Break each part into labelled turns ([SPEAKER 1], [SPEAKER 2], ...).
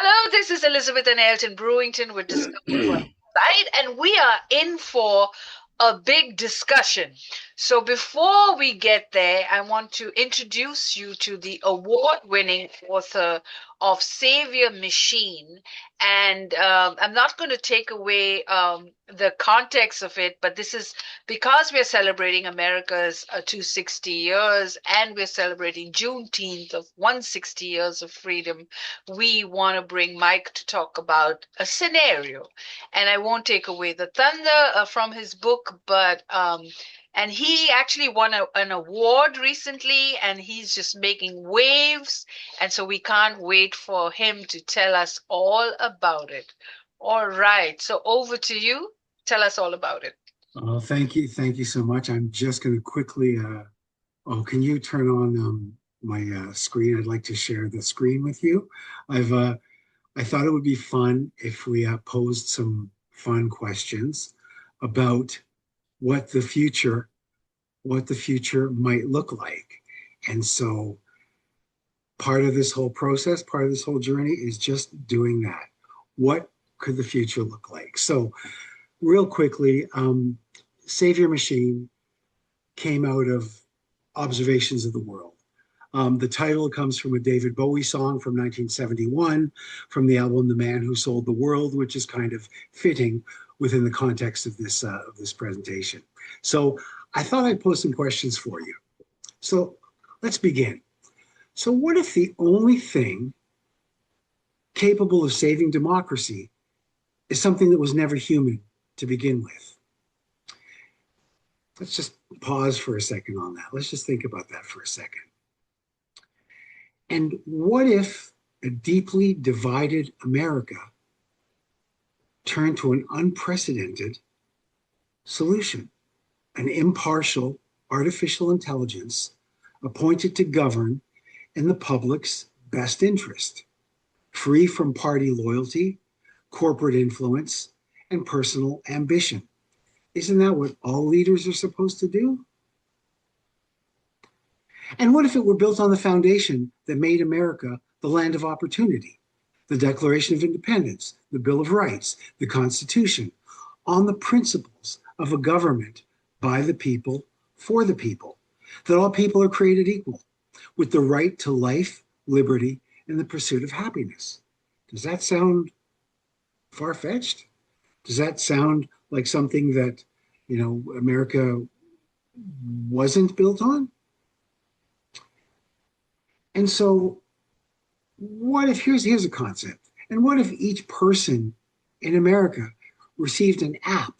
[SPEAKER 1] Hello, this is Elizabeth and Elton Brewington with Discover Brightside, and we are in for a big discussion. So before we get there, I want to introduce you to the award-winning author of Saviour Machine. And I'm not going to take away the context of it, but this is because we're celebrating America's 260 years and we're celebrating Juneteenth of 160 years of freedom. We want to bring Mike to talk about a scenario. And I won't take away the thunder from his book, but and he actually won an award recently, and he's just making waves. And so we can't wait for him to tell us all about it. All right, so over to you. Tell us all about it.
[SPEAKER 2] Oh, thank you. Thank you so much. I'm just going to quickly, can you turn on my screen? I'd like to share the screen with you. I thought it would be fun if we posed some fun questions about what the future, what the future might look like. And so part of this whole process, part of this whole journey is just doing that. What could the future look like? So real quickly, Saviour Machine came out of observations of the world. The title comes from a David Bowie song from 1971 from the album The Man Who Sold the World, which is kind of fitting within the context of this presentation. So I thought I'd pose some questions for you. So let's begin. So what if the only thing capable of saving democracy is something that was never human to begin with? Let's just pause for a second on that. Let's just think about that for a second. And what if a deeply divided America turned to an unprecedented solution, an impartial artificial intelligence appointed to govern in the public's best interest, free from party loyalty, corporate influence, and personal ambition? Isn't that what all leaders are supposed to do? And what if it were built on the foundation that made America the land of opportunity? The Declaration of Independence, the Bill of Rights, the Constitution, on the principles of a government by the people, for the people, that all people are created equal, with the right to life, liberty, and the pursuit of happiness. Does that sound far-fetched? Does that sound like something that, America wasn't built on? And so what if, here's a concept, and what if each person in America received an app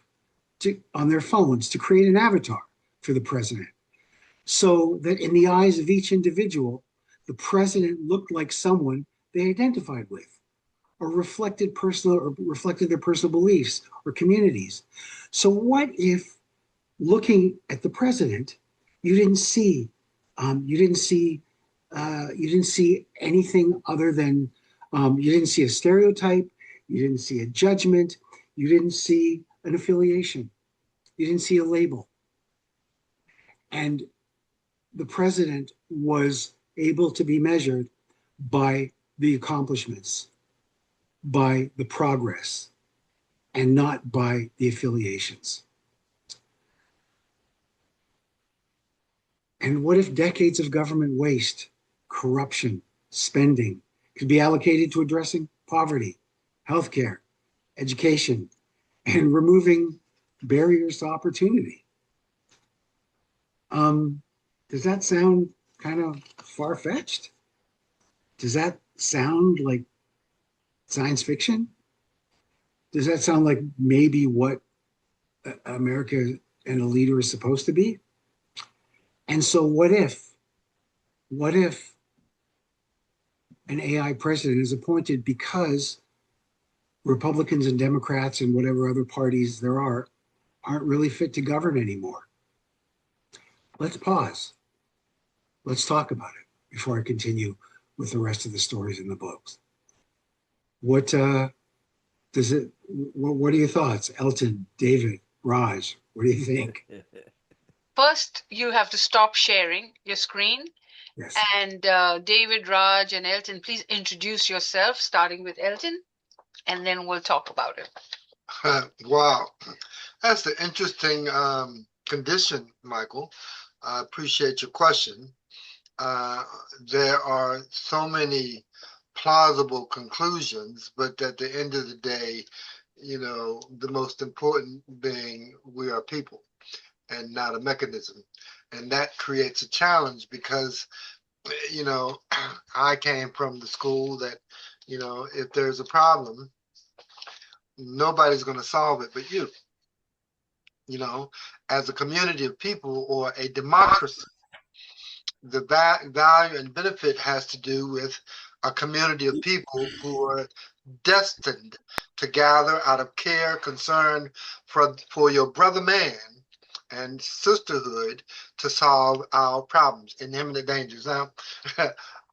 [SPEAKER 2] on their phones to create an avatar for the president, so that in the eyes of each individual, the president looked like someone they identified with, or reflected their personal beliefs or communities? So what if, looking at the president, you didn't see anything other than, you didn't see a stereotype, you didn't see a judgment, you didn't see an affiliation, you didn't see a label. And the president was able to be measured by the accomplishments, by the progress, and not by the affiliations. And what if decades of government waste, corruption, spending could be allocated to addressing poverty, healthcare, education, and removing barriers to opportunity? Does that sound kind of far-fetched? Does that sound like science fiction? Does that sound like maybe what America and a leader is supposed to be? And so what if an AI president is appointed because Republicans and Democrats and whatever other parties there aren't really fit to govern anymore? Let's pause. Let's talk about it before I continue with the rest of the stories in the books. What are your thoughts? Elton, David, Raj, what do you think?
[SPEAKER 1] First, you have to stop sharing your screen
[SPEAKER 2] Yes.
[SPEAKER 1] And David, Raj, and Elton, please introduce yourself, starting with Elton, and then we'll talk about it.
[SPEAKER 3] Wow, that's an interesting condition, Michael. I appreciate your question. Uh, there are so many plausible conclusions, but at the end of the day, the most important being we are people and not a mechanism. And that creates a challenge because, I came from the school that, if there's a problem, nobody's going to solve it but you. As a community of people or a democracy, the value and benefit has to do with a community of people who are destined to gather out of care, concern for your brother man and sisterhood to solve our problems and imminent dangers. Now,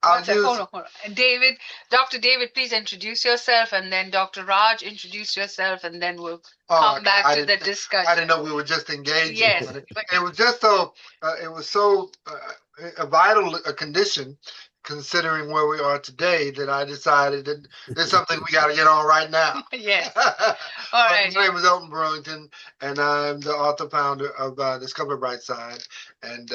[SPEAKER 1] Hold on. David, Dr. David, please introduce yourself, and then Dr. Raj, introduce yourself, and then we'll come back to the discussion.
[SPEAKER 3] I didn't know we were just engaging.
[SPEAKER 1] Yes.
[SPEAKER 3] It was just so, a vital condition considering where we are today that I decided that there's something we got to get on right now.
[SPEAKER 1] Yes. All right.
[SPEAKER 3] My name is Elton Brewington, and I'm the author founder of Discover Brightside, and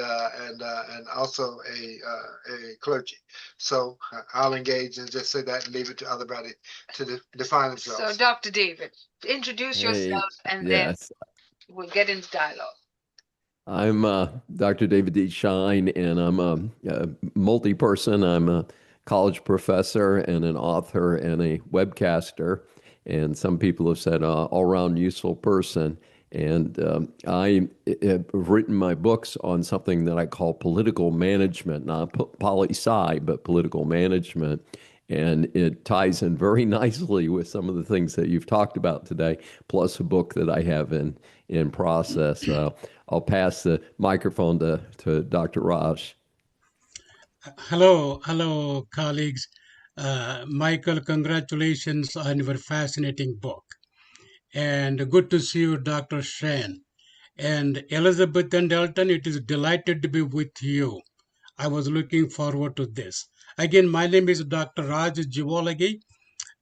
[SPEAKER 3] also a clergy. So I'll engage and just say that and leave it to everybody to define themselves.
[SPEAKER 1] So Dr. David, introduce yourself, and then we'll get into dialogue.
[SPEAKER 4] I'm Dr. David D. Shine, and I'm a multi-person. I'm a college professor and an author and a webcaster. And some people have said all-around useful person. And I have written my books on something that I call political management, not poli-sci, but political management. And it ties in very nicely with some of the things that you've talked about today, plus a book that I have in process. I'll pass the microphone to Dr. Raj.
[SPEAKER 5] Hello, colleagues. Michael, congratulations on your fascinating book. And good to see you, Dr. Shen. And Elizabeth and Elton, it is delighted to be with you. I was looking forward to this. Again, my name is Dr. Raj Jivolagi.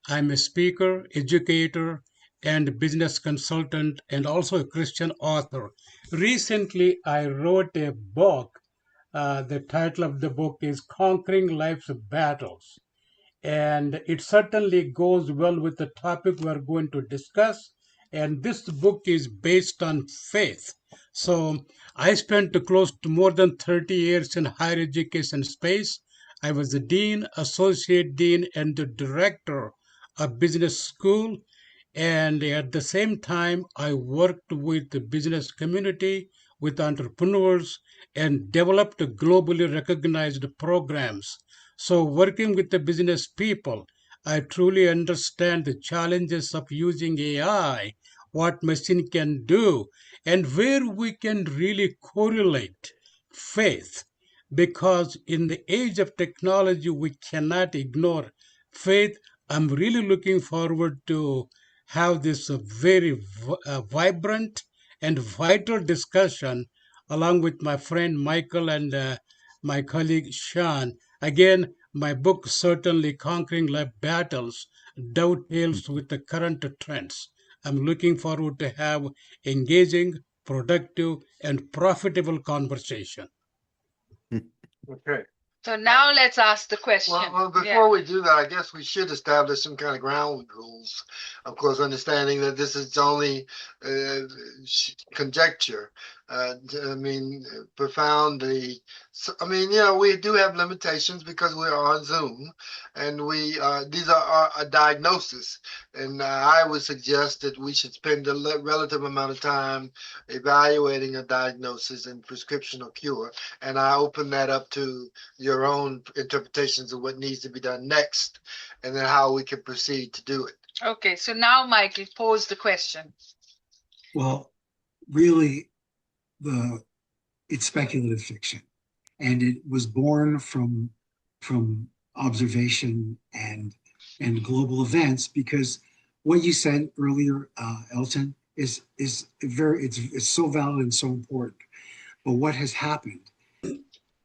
[SPEAKER 5] I'm a speaker, educator, and business consultant, and also a Christian author. Recently, I wrote a book. The title of the book is Conquering Life's Battles. And it certainly goes well with the topic we're going to discuss. And this book is based on faith. So I spent close to more than 30 years in higher education space. I was the dean, associate dean, and the director of business school. And at the same time, I worked with the business community, with entrepreneurs, and developed globally recognized programs. So, working with the business people, I truly understand the challenges of using AI, what machine can do, and where we can really correlate faith. Because in the age of technology, we cannot ignore faith. I'm really looking forward to have this very vibrant and vital discussion along with my friend Michael and my colleague Sean. Again, my book, certainly Conquering Life Battles, dovetails with the current trends. I'm looking forward to have engaging, productive, and profitable conversation.
[SPEAKER 3] Okay.
[SPEAKER 1] So now let's ask the question.
[SPEAKER 3] Well, before we do that, I guess we should establish some kind of ground rules. Of course, understanding that this is only conjecture. Profoundly. We do have limitations because we're on Zoom, and these are a diagnosis. And I would suggest that we should spend a relative amount of time evaluating a diagnosis and prescription or cure. And I open that up to your own interpretations of what needs to be done next, and then how we can proceed to do it.
[SPEAKER 1] Okay, so now, Michael, pose the question.
[SPEAKER 2] Well, really, it's speculative fiction, and it was born from observation and global events. Because what you said earlier, Elton, is it's so valid and so important. But what has happened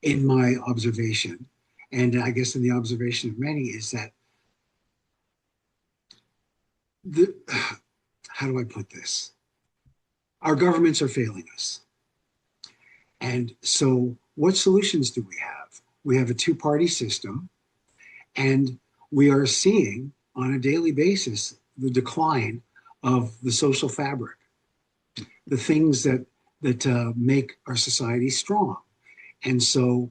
[SPEAKER 2] in my observation, and I guess in the observation of many, is that how do I put this? Our governments are failing us. And so what solutions do we have? We have a two-party system, and we are seeing on a daily basis the decline of the social fabric, the things that make our society strong. And so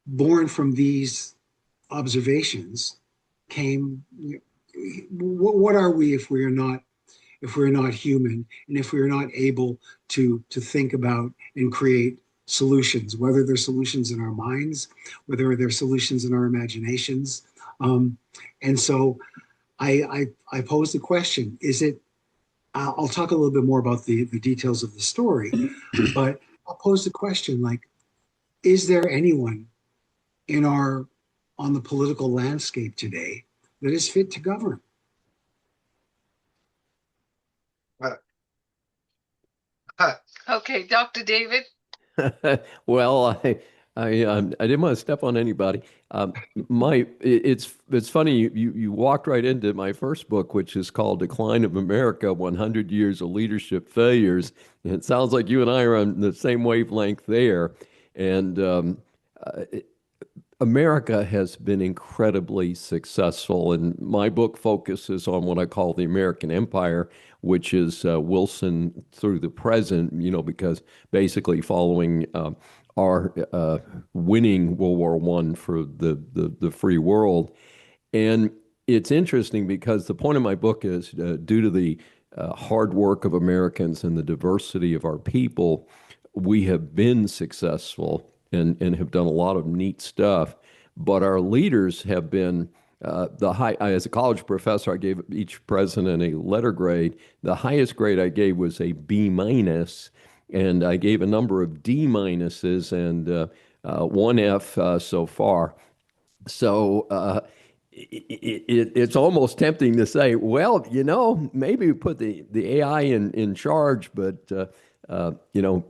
[SPEAKER 2] born from these observations came, what are we if we're not human, and if we're not able to think about and create solutions, whether they're solutions in our minds, whether they're solutions in our imaginations. And so I pose the question, is it, I'll talk a little bit more about the details of the story, but I'll pose the question, like, is there anyone on the political landscape today that is fit to govern?
[SPEAKER 1] Okay, Dr. David.
[SPEAKER 4] Well, I didn't want to step on anybody. It's funny, you walked right into my first book, which is called Decline of America: 100 Years of Leadership Failures. And it sounds like you and I are on the same wavelength there. And America has been incredibly successful, and my book focuses on what I call the American Empire, which is Wilson through the present, because basically following our winning World War I for the free world. And it's interesting because the point of my book is due to the hard work of Americans and the diversity of our people, we have been successful and have done a lot of neat stuff. But our leaders have been as a college professor, I gave each president a letter grade. The highest grade I gave was a B minus, and I gave a number of D minuses and one F so far. So it's almost tempting to say, well, maybe we put the AI in charge, but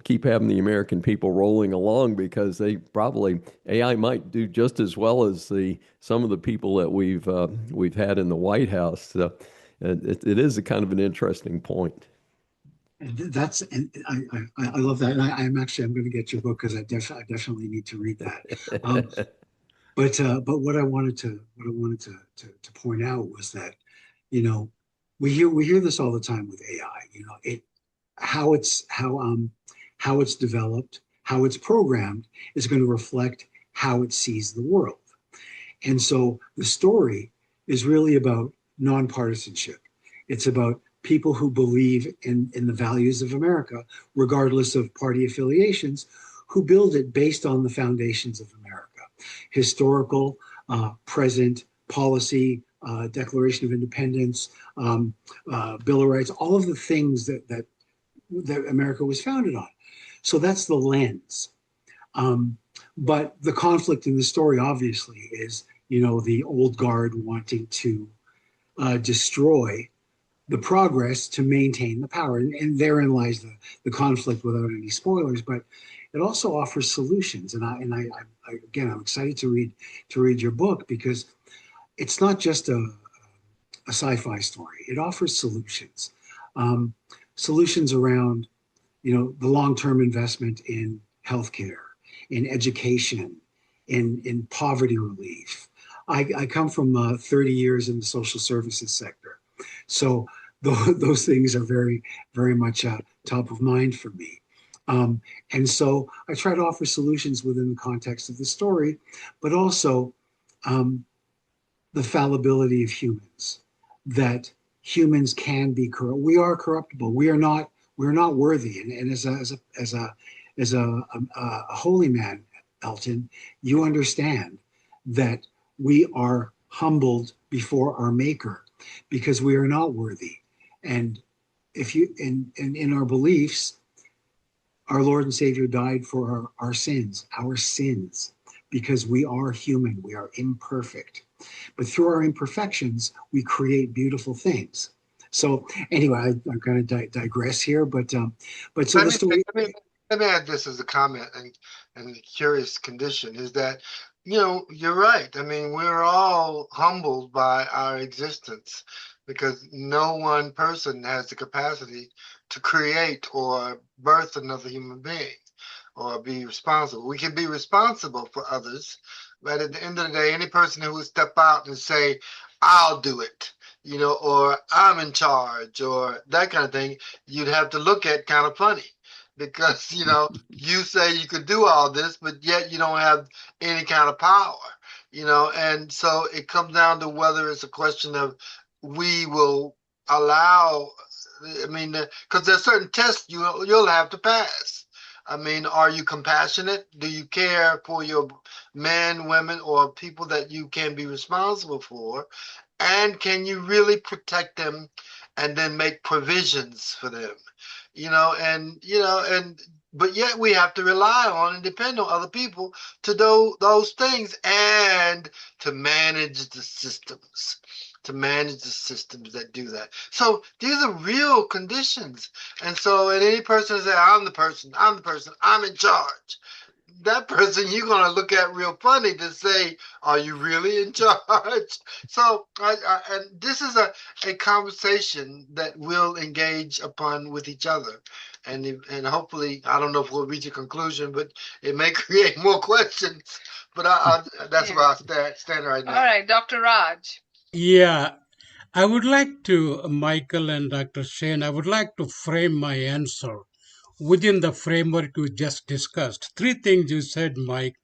[SPEAKER 4] keep having the American people rolling along, because AI might do just as well as some of the people that we've had in the White House. So it is a kind of an interesting point.
[SPEAKER 2] And I love that. And I'm going to get your book because I definitely need to read that. But what I wanted to point out was that, we hear this all the time with AI. How it's developed, how it's programmed is going to reflect how it sees the world. And so the story is really about nonpartisanship. It's about people who believe in the values of America, regardless of party affiliations, who build it based on the foundations of America: historical, present, policy, Declaration of Independence, Bill of Rights, all of the things that America was founded on. So that's the lens. But the conflict in the story, obviously, is, the old guard wanting to destroy the progress to maintain the power. And therein lies the conflict, without any spoilers. But it also offers solutions. And I'm excited to read your book, because it's not just a sci-fi story. It offers solutions. Solutions around, the long-term investment in healthcare, in education, in poverty relief. I come from 30 years in the social services sector, so those things are very, very much top of mind for me. And so I try to offer solutions within the context of the story, but also the fallibility of humans, that humans can be corrupt. We are corruptible. We're not worthy. And as a holy man, Elton, you understand that we are humbled before our Maker because we are not worthy. And in our beliefs, our Lord and Savior died for our sins, because we are human, we are imperfect. But through our imperfections, we create beautiful things. So anyway, I'm going to digress here, but so the story.
[SPEAKER 3] Let me add this as a comment and curious condition is that, you're right. I mean, we're all humbled by our existence because no one person has the capacity to create or birth another human being or be responsible. We can be responsible for others, but at the end of the day, any person who would step out and say, I'll do it, or I'm in charge or that kind of thing, you'd have to look at kind of funny because you say you could do all this but yet you don't have any kind of power, and so it comes down to whether it's a question of we will allow. I mean, because there's certain tests you'll have to pass. I mean, are you compassionate? Do you care for your men, women, or people that you can be responsible for? And can you really protect them and then make provisions for them? And but yet we have to rely on and depend on other people to do those things and to manage the systems, that do that. So these are real conditions. And so, and any person say, I'm the person, I'm in charge. That person you're going to look at real funny to say, are you really in charge? So, and this is a conversation that we'll engage upon with each other. And hopefully, I don't know if we'll reach a conclusion, but it may create more questions. But that's where I stand right now.
[SPEAKER 1] All right, Dr. Raj.
[SPEAKER 5] Yeah, I would like to, Michael and Dr. Shane, I would like to frame my answer within the framework you just discussed. Three things you said, Mike,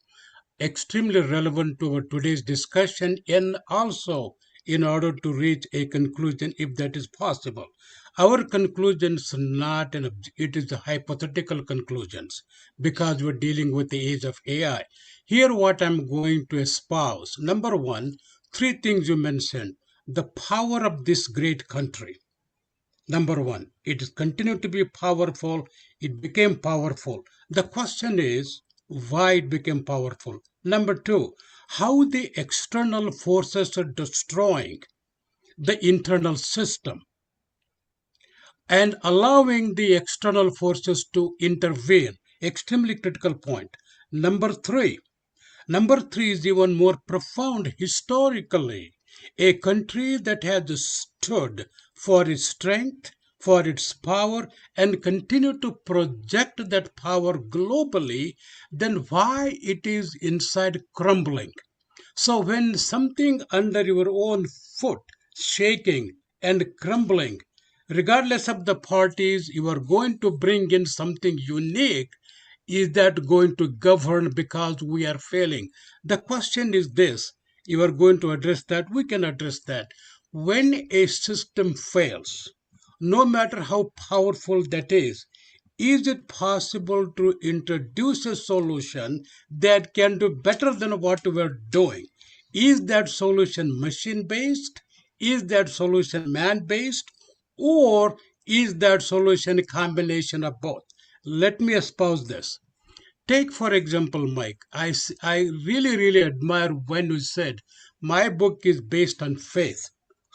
[SPEAKER 5] extremely relevant to our today's discussion and also in order to reach a conclusion if that is possible. Our conclusions not it is the hypothetical conclusions because we're dealing with the age of AI. Here what I'm going to espouse. Number one, three things you mentioned. The power of this great country. Number one, it is continued to be powerful. It became powerful. The question is why it became powerful. Number two, how the external forces are destroying the internal system and allowing the external forces to intervene. Extremely critical point. Number three, Number three is even more profound historically. A country that has stood for its strength, for its power, and continue to project that power globally, then why it is inside crumbling? So when something under your own foot shaking and crumbling, regardless of the parties, you are going to bring in something unique. Is that going to govern because we are failing? The question is this. You are going to address that. We can address that. When a system fails, no matter how powerful that is it possible to introduce a solution that can do better than what we're doing? Is that solution machine based? Is that solution man based? Or is that solution a combination of both? Let me espouse this. Take, for example, Mike. I really, really admire when you said, my book is based on faith,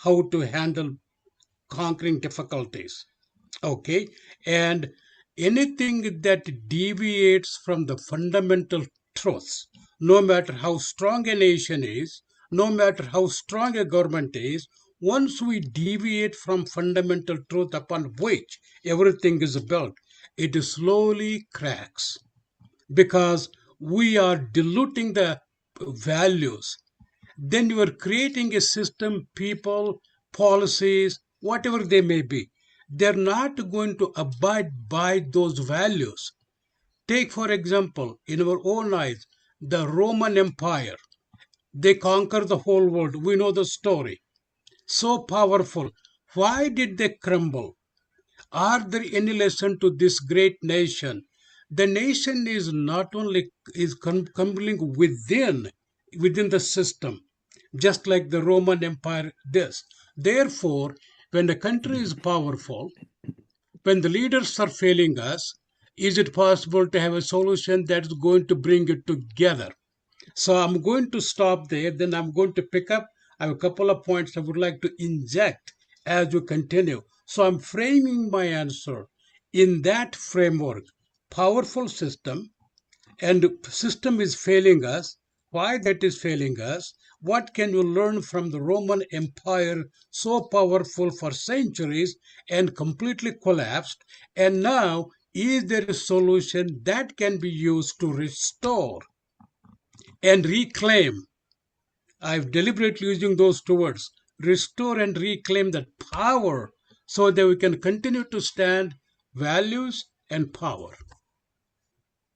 [SPEAKER 5] how to handle conquering difficulties. Okay, and anything that deviates from the fundamental truths, no matter how strong a nation is, no matter how strong a government is, once we deviate from fundamental truth upon which everything is built, it slowly cracks because we are diluting the values. Then you are creating a system, people, policies, whatever they may be. They're not going to abide by those values. Take, for example, in our own eyes, the Roman Empire. They conquered the whole world. We know the story. So powerful. Why did they crumble? Are there any lesson to this great nation? The nation is not only crumbling within the system, just like the Roman Empire does. Therefore, when the country is powerful, when the leaders are failing us, is it possible to have a solution that is going to bring it together? So I'm going to stop there, then I'm going to pick up. I have a couple of points I would like to inject as we continue. So I'm framing my answer in that framework. powerful system, and system is failing us. Why that is failing us? What can you learn from the Roman Empire, so powerful for centuries and completely collapsed? And now, is there a solution that can be used to restore and reclaim? I'm deliberately using those two words, restore and reclaim that power, so that we can continue to stand values and power.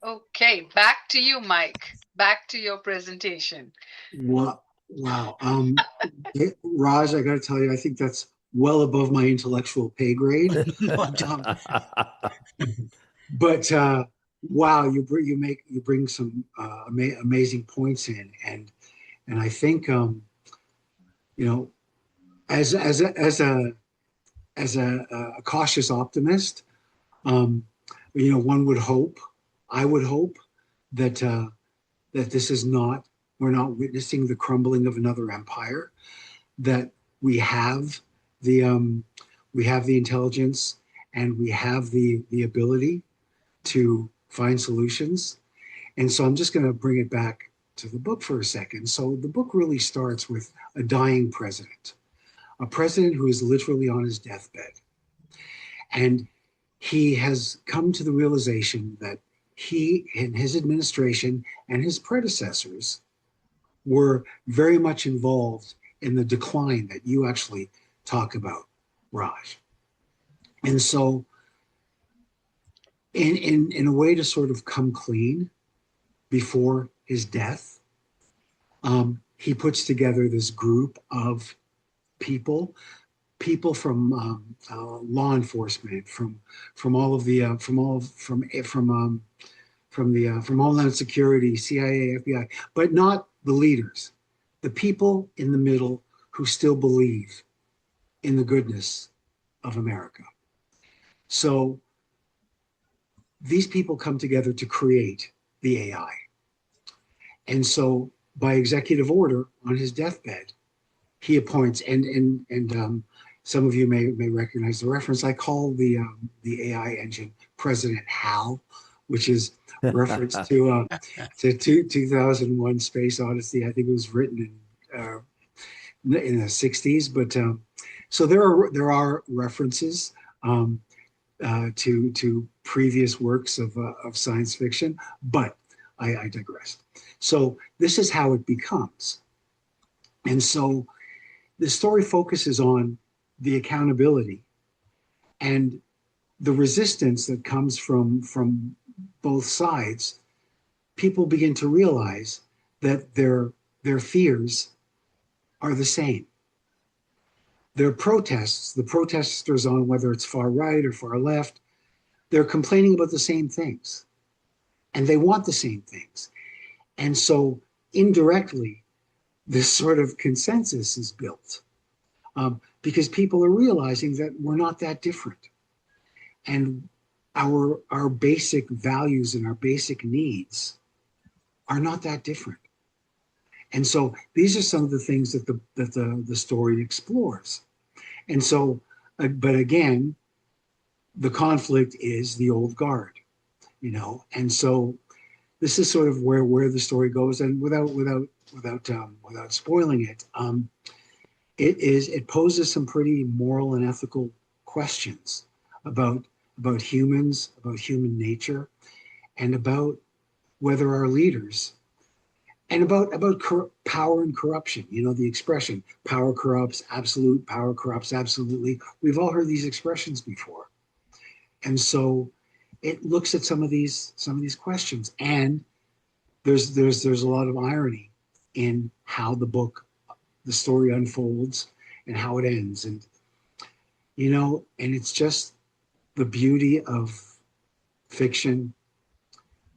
[SPEAKER 1] Okay, back to you, Mike. Back to your presentation.
[SPEAKER 2] Wow. Raj, I got to tell you, I think that's well above my intellectual pay grade. But wow, you bring some amazing points in, and I think you know, as a cautious optimist, um, one would hope, I would hope that that this is not, we're not witnessing the crumbling of another empire, that we have the intelligence, and we have the ability to find solutions. And so I'm just going to bring it back to the book for a second. So the book really starts with a dying president, a president who is literally on his deathbed. And he has come to the realization that he and his administration and his predecessors were very much involved in the decline that you actually talk about, Raj. And so in a way to sort of come clean before his death, he puts together this group of people, from law enforcement, from all of the from Homeland Security, CIA, FBI, but not the leaders, the people in the middle who still believe in the goodness of America. So these people come together to create the AI. And so by executive order on his deathbed, he appoints, and some of you may recognize the reference. I call the AI engine President Hal, which is reference to 2001 Space Odyssey. I think it was written in the 60s. But so there are references to previous works of science fiction, but I digress. So this is how it becomes. And so the story focuses on the accountability and the resistance that comes from both sides. People begin to realize that their fears are the same. Their protests, the protesters on whether it's far right or far left, they're complaining about the same things, and they want the same things. And so indirectly, this sort of consensus is built, because people are realizing that we're not that different, and our basic values and our basic needs are not that different. And so these are some of the things that the story explores. And so, but again, the conflict is the old guard, and so this is sort of where the story goes. And without spoiling it, it poses some pretty moral and ethical questions about humans, about human nature, and about whether our leaders, and about power and corruption. The expression "power corrupts absolutely." We've all heard these expressions before, and so it looks at some of these questions. And there's a lot of irony in how the story unfolds and how it ends. And and it's just the beauty of fiction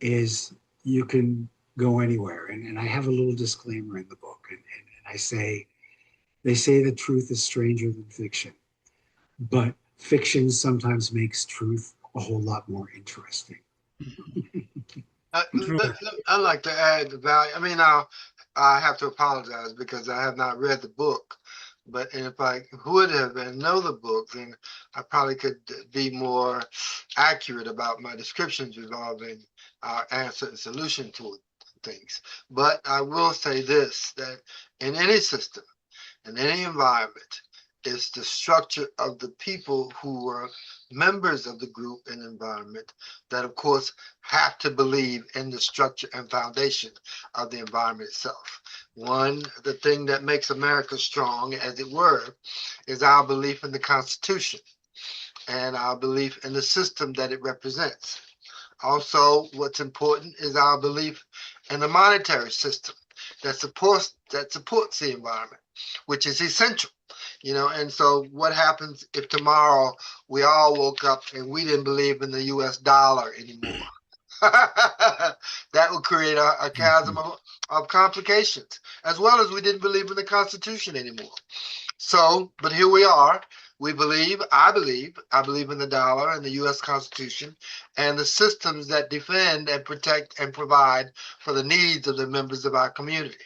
[SPEAKER 2] is you can go anywhere. And I have a little disclaimer in the book, and I say, they say that truth is stranger than fiction, but fiction sometimes makes truth a whole lot more interesting.
[SPEAKER 3] I'd like to add the value. I mean, I have to apologize because I have not read the book, But if I would have and know the book, then I probably could be more accurate about my descriptions involving our answer and solution to things. But I will say this, that in any system, in any environment, it's the structure of the people who are members of the group and environment that, of course, have to believe in the structure and foundation of the environment itself. The thing that makes America strong, as it were, is our belief in the Constitution and our belief in the system that it represents. Also, what's important is our belief in the monetary system that supports the environment, which is essential. And so what happens if tomorrow we all woke up and we didn't believe in the US dollar anymore? That would create a chasm of complications, as well as we didn't believe in the Constitution anymore. So, but here we are. I believe in the dollar and the U.S. Constitution and the systems that defend and protect and provide for the needs of the members of our community.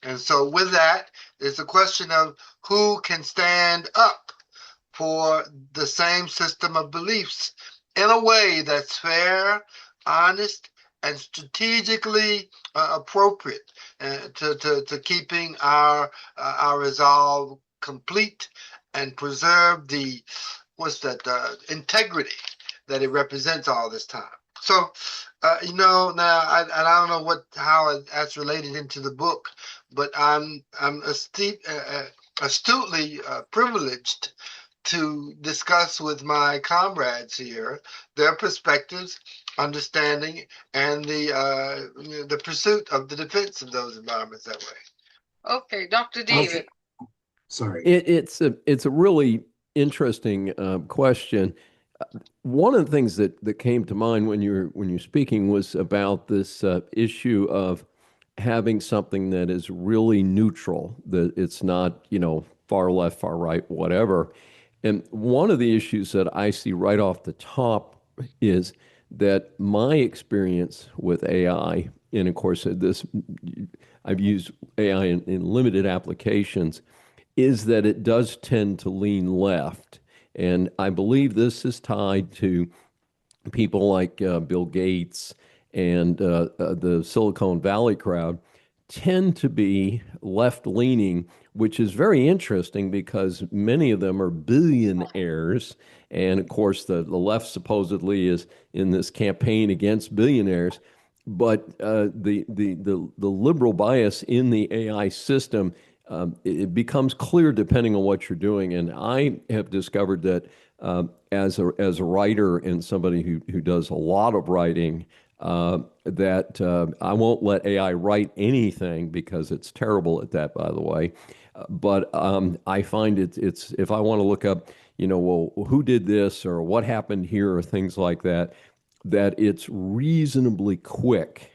[SPEAKER 3] And so with that, it's a question of who can stand up for the same system of beliefs in a way that's fair, honest, and strategically appropriate to keeping our resolve complete and preserve the integrity that it represents all this time. So, now I don't know how that's related into the book, but I'm astutely privileged to discuss with my comrades here their perspectives, understanding, and the pursuit of the defense of those environments that way.
[SPEAKER 1] Okay, Dr. David.
[SPEAKER 2] Okay. Sorry.
[SPEAKER 4] It's a really interesting question. One of the things that came to mind when you're speaking was about this issue of having something that is really neutral, that it's not, far left, far right, whatever. And one of the issues that I see right off the top is that my experience with AI, and of course I've used AI in limited applications, is that it does tend to lean left. And I believe this is tied to people like Bill Gates and the Silicon Valley crowd tend to be left-leaning, which is very interesting because many of them are billionaires. And of course, the left supposedly is in this campaign against billionaires. But the liberal bias in the AI system, it becomes clear depending on what you're doing. And I have discovered that as a writer and somebody who does a lot of writing, that I won't let AI write anything because it's terrible at that, by the way. But I find it's if I want to look up, well, who did this or what happened here or things like that, that it's reasonably quick.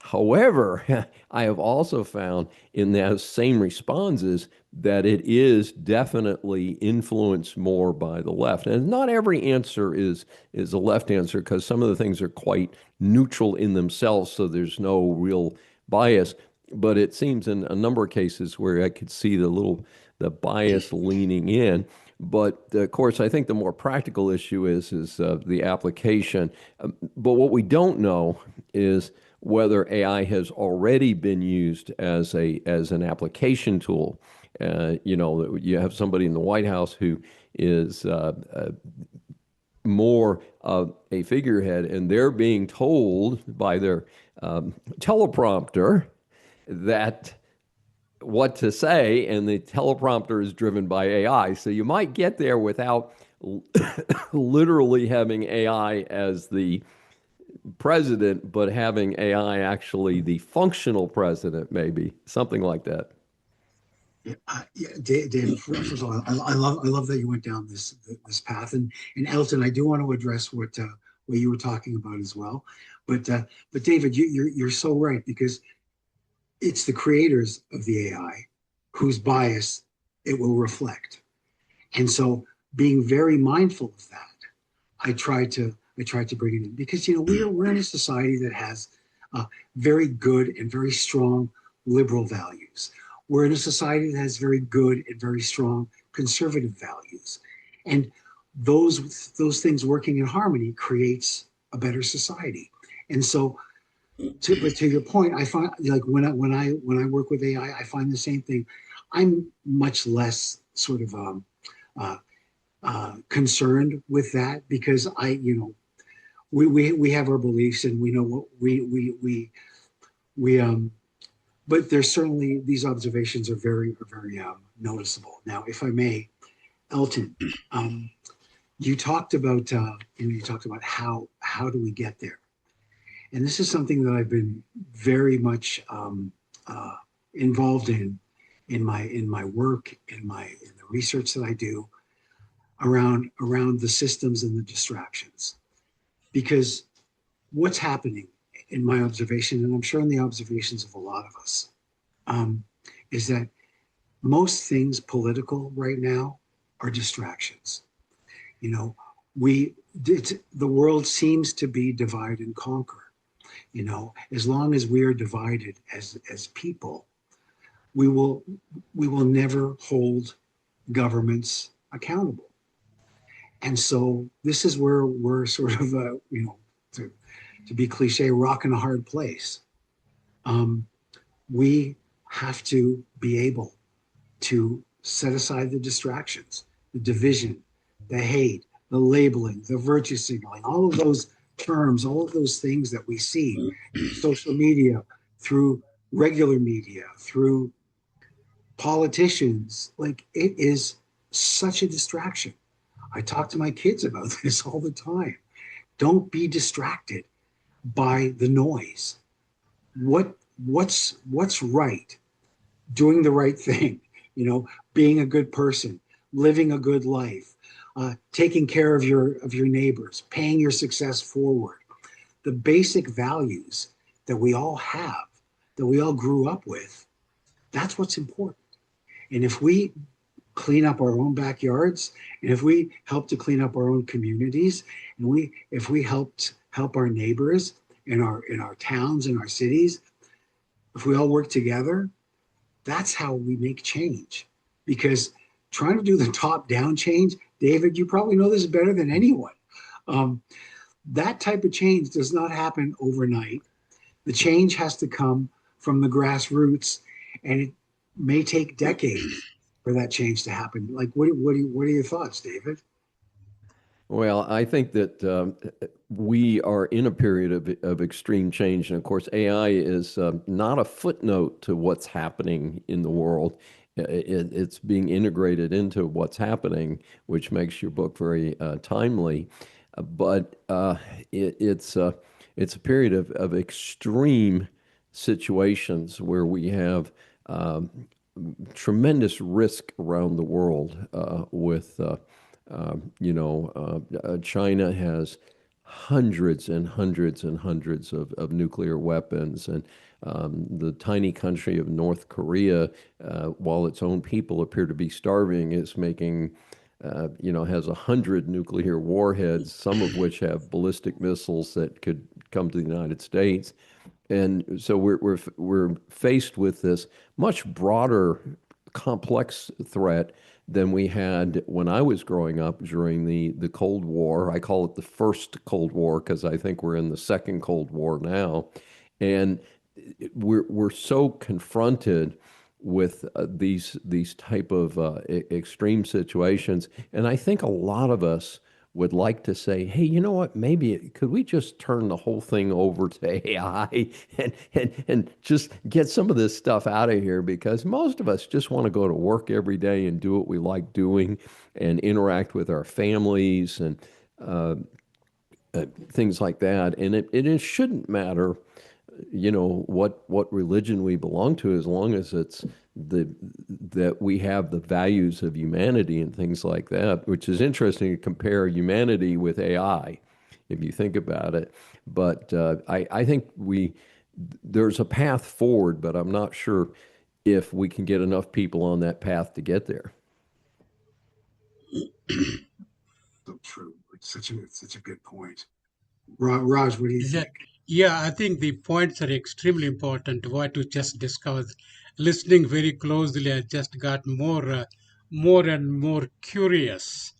[SPEAKER 4] However, I have also found in those same responses that it is definitely influenced more by the left. And not every answer is a left answer because some of the things are quite neutral in themselves, so there's no real bias. But it seems in a number of cases where I could see the bias leaning in. But of course, I think the more practical issue is the application. But what we don't know is whether AI has already been used as an application tool. You have somebody in the White House who is more of a figurehead, and they're being told by their teleprompter that what to say, and the teleprompter is driven by AI. So you might get there without literally having AI as the president, but having AI actually the functional president, maybe something like that.
[SPEAKER 2] David, first of all, I love that you went down this path, and Elton, I do want to address what you were talking about as well, but David, you're so right, because it's the creators of the AI whose bias it will reflect, and so being very mindful of that, I try to bring it in, because we're in a society that has very good and very strong liberal values. we're in a society that has very good and very strong conservative values. And those things working in harmony creates a better society. And so but to your point, I find like when I work with AI, I find the same thing. I'm much less sort of uh, concerned with that because we have our beliefs and we know what we but there's certainly these observations are very noticeable. Now, if I may, Elton, you talked about how do we get there, and this is something that I've been very much involved in my work in the research that I do around the systems and the distractions, because what's happening in my observation, and I'm sure in the observations of a lot of us, um, is that most things political right now are distractions. You know, the world seems to be divide and conquer. As long as we are divided as people, we will never hold governments accountable. And so this is where we're sort of to be cliche, rock in a hard place. We have to be able to set aside the distractions, the division, the hate, the labeling, the virtue signaling, all of those terms, all of those things that we see through social media, through regular media, through politicians. Like, it is such a distraction. I talk to my kids about this all the time. Don't be distracted by the noise. What's right? Doing the right thing, being a good person, living a good life, taking care of your neighbors, paying your success forward. The basic values that we all have, that we all grew up with, that's what's important. And if we clean up our own backyards, and if we help to clean up our own communities, and if we help our neighbors in our towns and our cities, if we all work together, that's how we make change. Because trying to do the top down change, David, you probably know this better than anyone. Um, that type of change does not happen overnight. The change has to come from the grassroots, and it may take decades for that change to happen. Like, what are your thoughts, David?
[SPEAKER 4] Well, I think that we are in a period of extreme change. And of course, AI is not a footnote to what's happening in the world. It's being integrated into what's happening, which makes your book very timely. But it's a period of extreme situations where we have tremendous risk around the world with China has hundreds and hundreds and hundreds of nuclear weapons, and the tiny country of North Korea, while its own people appear to be starving, is making, has 100 nuclear warheads, some of which have ballistic missiles that could come to the United States. And so we're faced with this much broader, complex threat than we had when I was growing up during the Cold War. I call it the first Cold War because I think we're in the second Cold War now, and we're so confronted with these type of extreme situations, and I think a lot of us would like to say, hey, you know what? Maybe could we just turn the whole thing over to AI and just get some of this stuff out of here? Because most of us just want to go to work every day and do what we like doing and interact with our families and uh, things like that. And it shouldn't matter, what religion we belong to, as long as it's that we have the values of humanity and things like that, which is interesting to compare humanity with AI, if you think about it. But I think there's a path forward, but I'm not sure if we can get enough people on that path to get there.
[SPEAKER 2] So true. It's such a good point. Raj, what do you think?
[SPEAKER 5] Yeah, I think the points are extremely important, what you just discussed. listening very closely, I just got more and more curious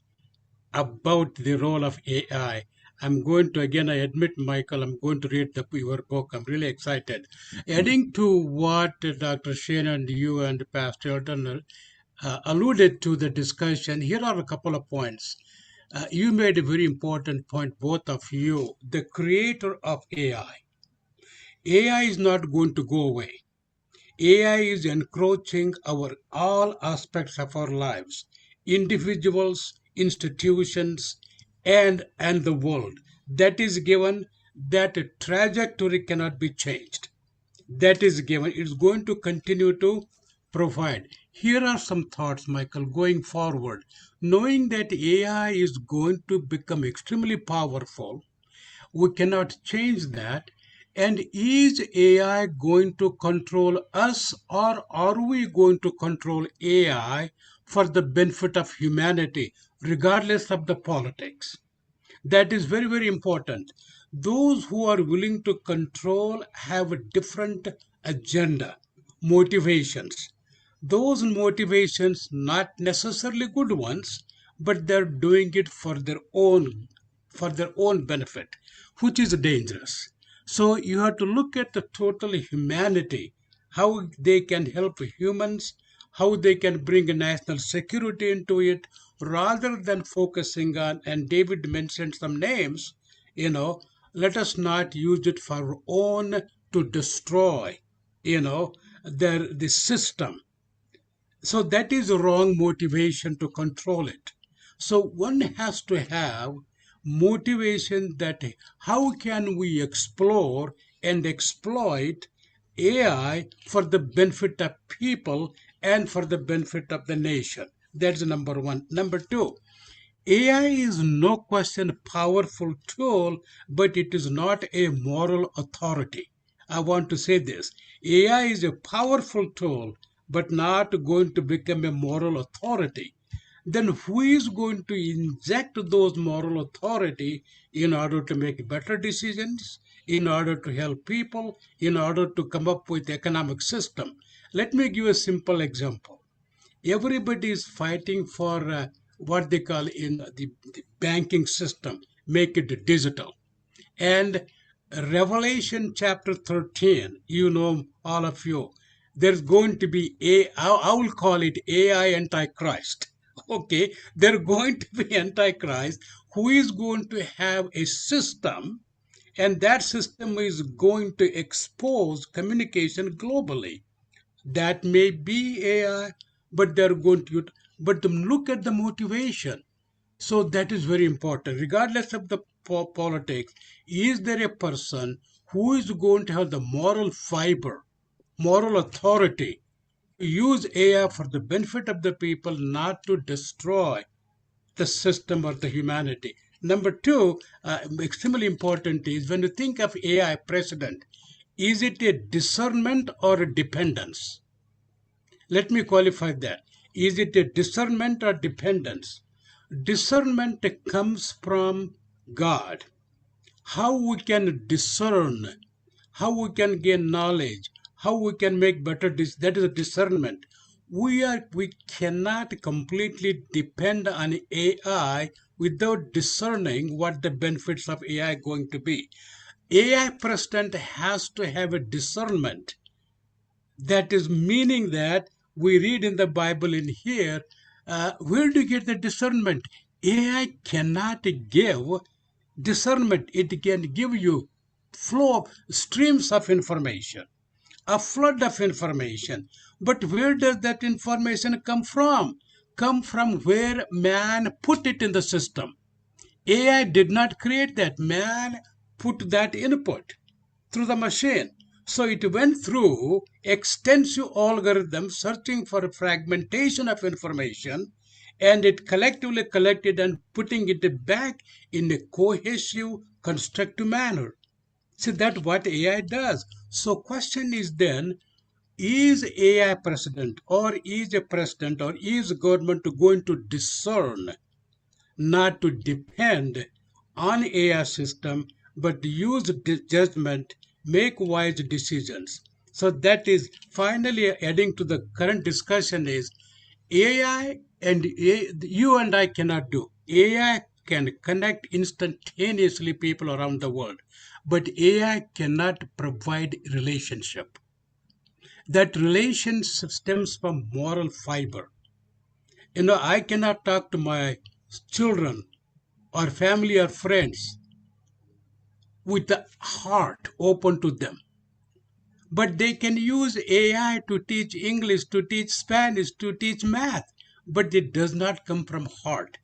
[SPEAKER 5] about the role of AI. I'm going to, again, I admit, Michael, I'm going to read your book. I'm really excited. Adding to what Dr. Shane and you and Pastor Elton alluded to the discussion, here are a couple of points. You made a very important point, both of you. The creator of AI. AI is not going to go away. AI is encroaching our all aspects of our lives, individuals, institutions, and the world. That is given. That trajectory cannot be changed. That is given. It's going to continue to provide. Here are some thoughts, Michael, going forward. Knowing that AI is going to become extremely powerful, we cannot change that. And is AI going to control us, or are we going to control AI for the benefit of humanity, regardless of the politics? That is very, very important. Those who are willing to control have a different agenda, motivations. Those motivations, not necessarily good ones, but they're doing it for their own benefit, which is dangerous. So you have to look at the total humanity, how they can help humans, how they can bring national security into it, rather than focusing on, and David mentioned some names, you know, let us not use it for our own to destroy, the system. So that is a wrong motivation to control it. So one has to have motivation that how can we explore and exploit AI for the benefit of people and for the benefit of the nation. That's number one. Number two, AI is no question a powerful tool, but it is not a moral authority. I want to say this. AI is a powerful tool, but not going to become a moral authority. Then who is going to inject those moral authority in order to make better decisions, in order to help people, in order to come up with economic system? Let me give a simple example. Everybody is fighting for what they call in the banking system, make it digital. And Revelation chapter 13, all of you, there's going to be I will call it AI Antichrist. Okay, they're going to be Antichrist who is going to have a system, and that system is going to expose communication globally. That may be AI, but they're going to, but look at the motivation. So that is very important. Regardless of the politics, is there a person who is going to have the moral fiber, moral authority to use AI for the benefit of the people, not to destroy the system or the humanity? Number two, extremely important is when you think of AI president, is it a discernment or a dependence? Let me qualify that. Is it a discernment or dependence? Discernment comes from God. How we can discern, how we can gain knowledge, how we can make better decisions, that is a discernment. We cannot completely depend on AI without discerning what the benefits of AI are going to be. AI president has to have a discernment. That is meaning that we read in the Bible in here, where do you get the discernment? AI cannot give discernment. It can give you flow of streams of information, a flood of information. But where does that information come from? Come from where man put it in the system. AI did not create that. Man put that input through the machine. So it went through extensive algorithms searching for fragmentation of information, and it collectively collected and putting it back in a cohesive, constructive manner. See, that's what AI does. So question is then, is AI president, or is a president, or is government going to discern, not to depend on AI system, but use judgment, make wise decisions. So that is finally adding to the current discussion is AI you and I cannot do. AI can connect instantaneously people around the world, but AI cannot provide relationship. That relationship stems from moral fiber. I cannot talk to my children or family or friends with the heart open to them. But they can use AI to teach English, to teach Spanish, to teach math, but it does not come from heart.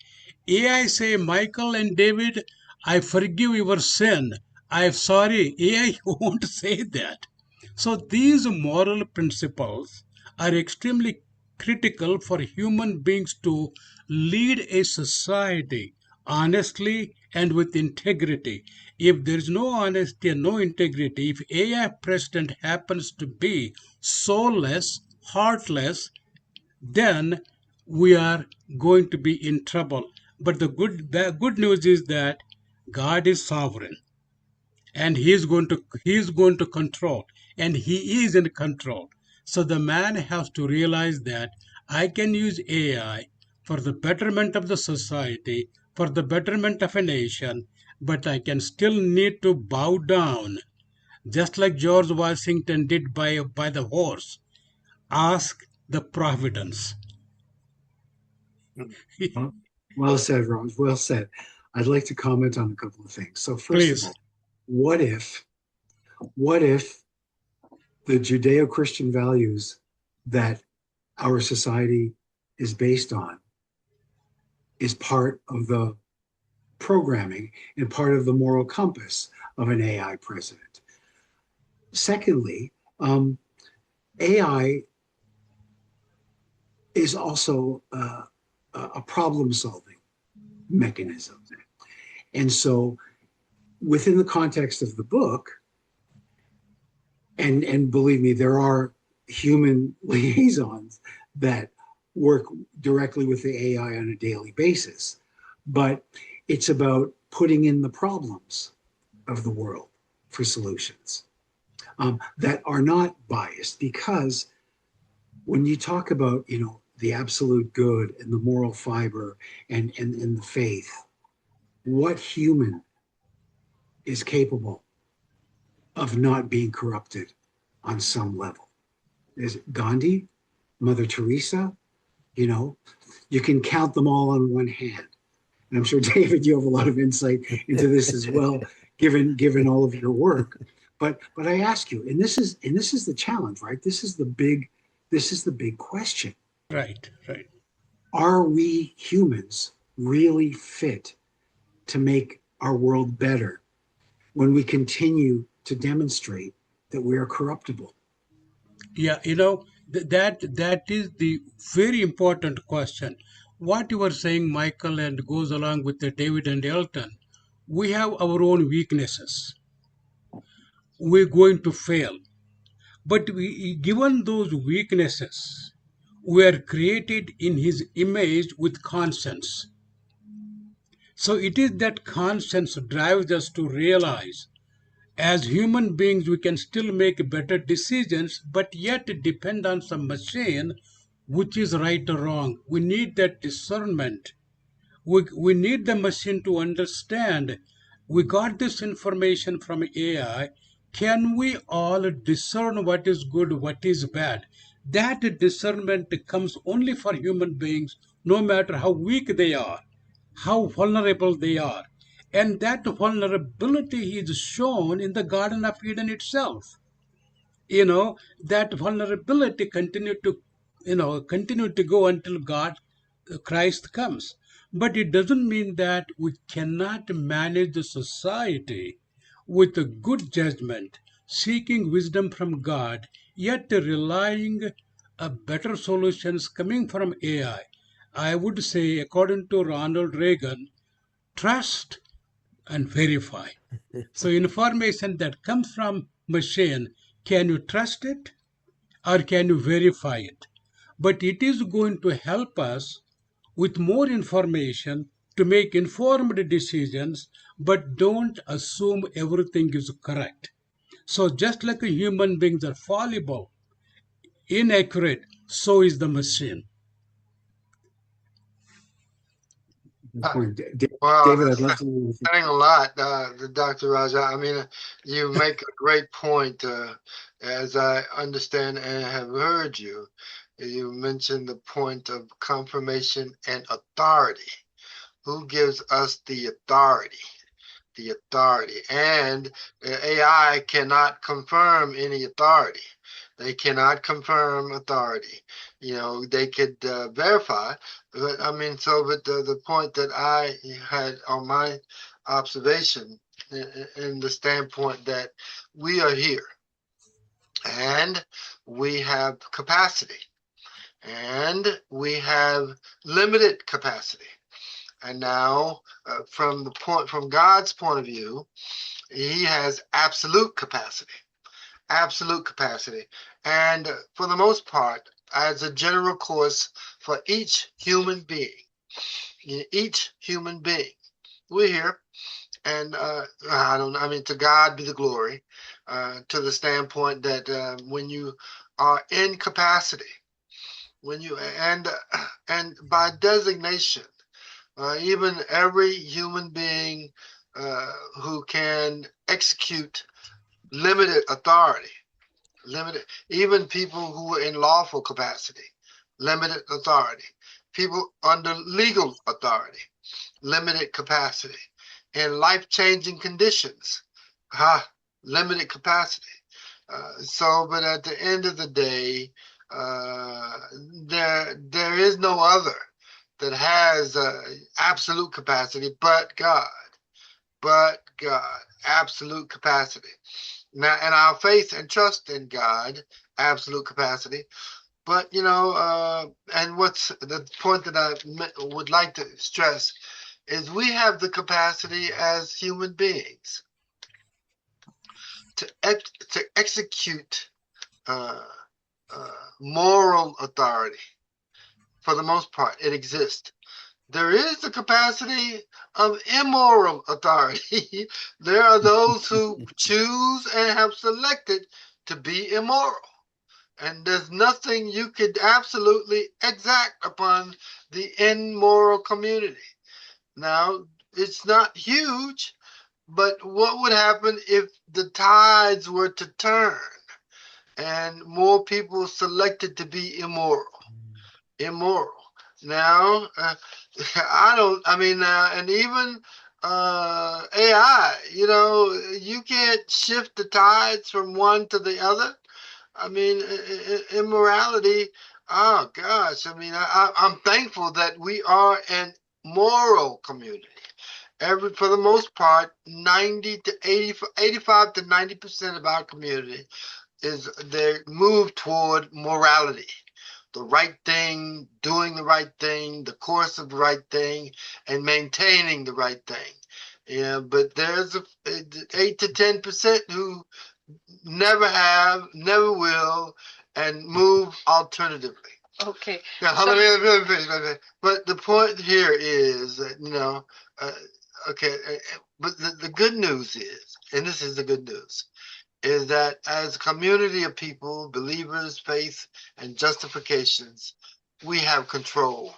[SPEAKER 5] AI say, Michael and David, I forgive your sin. I'm sorry. AI won't say that. So these moral principles are extremely critical for human beings to lead a society honestly and with integrity. If there is no honesty and no integrity, if AI president happens to be soulless, heartless, then we are going to be in trouble. But the good news is that God is sovereign and he is going to control, and he is in control. So the man has to realize that I can use AI for the betterment of the society, for the betterment of a nation, but I can still need to bow down, just like George Washington did by the horse. Ask the providence.
[SPEAKER 2] Well, well said, Rose. Well said. I'd like to comment on a couple of things. So first of
[SPEAKER 5] Please.
[SPEAKER 2] all, what if, what if the Judeo-Christian values that our society is based on is part of the programming and part of the moral compass of an AI president? Secondly, AI is also a problem solving mechanism. And so, within the context of the book, and believe me, there are human liaisons that work directly with the AI on a daily basis, but it's about putting in the problems of the world for solutions that are not biased, because when you talk about the absolute good and the moral fiber and the faith, what human is capable of not being corrupted on some level? Is it Gandhi, Mother Teresa? You can count them all on one hand. And I'm sure, David, you have a lot of insight into this as well, given all of your work. But I ask you, and this is the challenge, right? This is the big question.
[SPEAKER 5] Right, right.
[SPEAKER 2] Are we humans really fit to make our world better when we continue to demonstrate that we are corruptible?
[SPEAKER 5] Yeah, that is the very important question. What you are saying, Michael, and goes along with the David and Elton. We have our own weaknesses. We're going to fail, but given those weaknesses, we are created in His image with conscience. So it is that conscience drives us to realize, as human beings, we can still make better decisions, but yet depend on some machine which is right or wrong. We need that discernment. We need the machine to understand. We got this information from AI. Can we all discern what is good, what is bad? That discernment comes only for human beings, no matter how weak they are, how vulnerable they are. And that vulnerability is shown in the Garden of Eden itself. That vulnerability continued to go until Christ comes. But it doesn't mean that we cannot manage the society with a good judgment, seeking wisdom from God, yet relying better solutions coming from AI. I would say, according to Ronald Reagan, trust and verify. So information that comes from machine, can you trust it or can you verify it? But it is going to help us with more information to make informed decisions, but don't assume everything is correct. So just like a human beings are fallible, inaccurate, so is the machine.
[SPEAKER 3] Huh.
[SPEAKER 2] Point.
[SPEAKER 3] Wow,
[SPEAKER 2] David, I'd
[SPEAKER 3] that's
[SPEAKER 2] love to know if
[SPEAKER 3] saying a lot, Dr. Raja. I mean, you make a great point. As I understand and have heard you, you mentioned the point of confirmation and authority. Who gives us the authority? The authority. And AI cannot confirm any authority. They cannot confirm authority. You know, they could verify, but I mean, so, but the point that I had on my observation in the standpoint that we are here and we have capacity and we have limited capacity. And now, from God's point of view, He has absolute capacity. And for the most part, as a general course for each human being, we're here. And I mean, to God be the glory, to the standpoint that when you are in capacity, when you and by designation, even every human being who can execute limited authority, limited, even people who are in lawful capacity, limited authority, people under legal authority, limited capacity, in life-changing conditions, limited capacity. But at the end of the day, there is no other that has absolute capacity but God, absolute capacity. Now, and our faith and trust in God, absolute capacity. But, and what's the point that I would like to stress is we have the capacity as human beings to execute moral authority. For the most part, it exists. There is the capacity of immoral authority. There are those who choose and have selected to be immoral. And there's nothing you could absolutely exact upon the immoral community. Now, it's not huge, but what would happen if the tides were to turn and more people selected to be immoral? Now, and even AI, you can't shift the tides from one to the other. I mean, immorality, oh gosh, I'm thankful that we are an moral community. For the most part, 85 to 90% of our community they move toward morality, the right thing, doing the right thing, the course of the right thing, and maintaining the right thing. Yeah, but there's 8 to 10% who never have, never will, and move alternatively.
[SPEAKER 1] Okay.
[SPEAKER 3] Yeah, but the point here is that, okay, but the good news is, and this is the good news, is that as a community of people, believers, faith, and justifications, we have control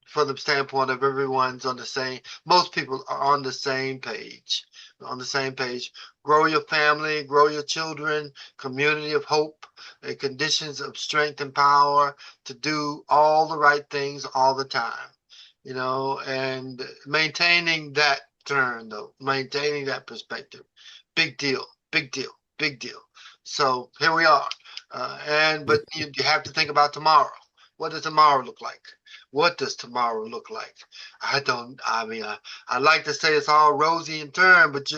[SPEAKER 3] from the standpoint of everyone's on the same, most people are on the same page. Grow your family, grow your children, community of hope, conditions of strength and power to do all the right things all the time, and maintaining that maintaining that perspective. Big deal. So here we are. But you have to think about tomorrow. What does tomorrow look like? I like to say it's all rosy and turn, but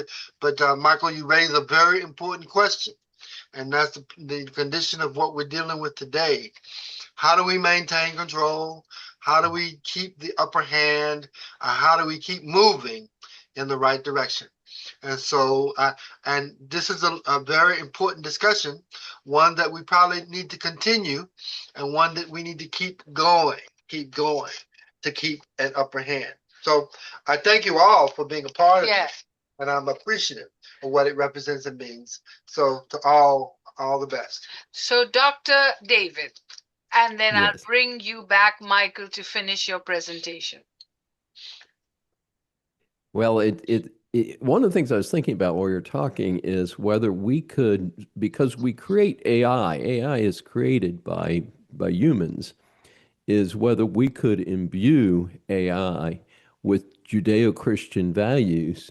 [SPEAKER 3] Michael, you raise a very important question. And that's the condition of what we're dealing with today. How do we maintain control? How do we keep the upper hand? How do we keep moving in the right direction? And so, and this is a very important discussion, one that we probably need to continue, and one that we need to keep going to keep an upper hand. So I thank you all for being a part of
[SPEAKER 1] Yeah.
[SPEAKER 3] this. and I'm appreciative of what it represents and means. So to all the best.
[SPEAKER 1] So, Dr. David, and then I'll
[SPEAKER 4] Yes.
[SPEAKER 1] bring you back, Michael, to finish your presentation.
[SPEAKER 4] Well, one of the things I was thinking about while you're talking is whether we could, because we create AI is created by humans, is whether we could imbue AI with Judeo-Christian values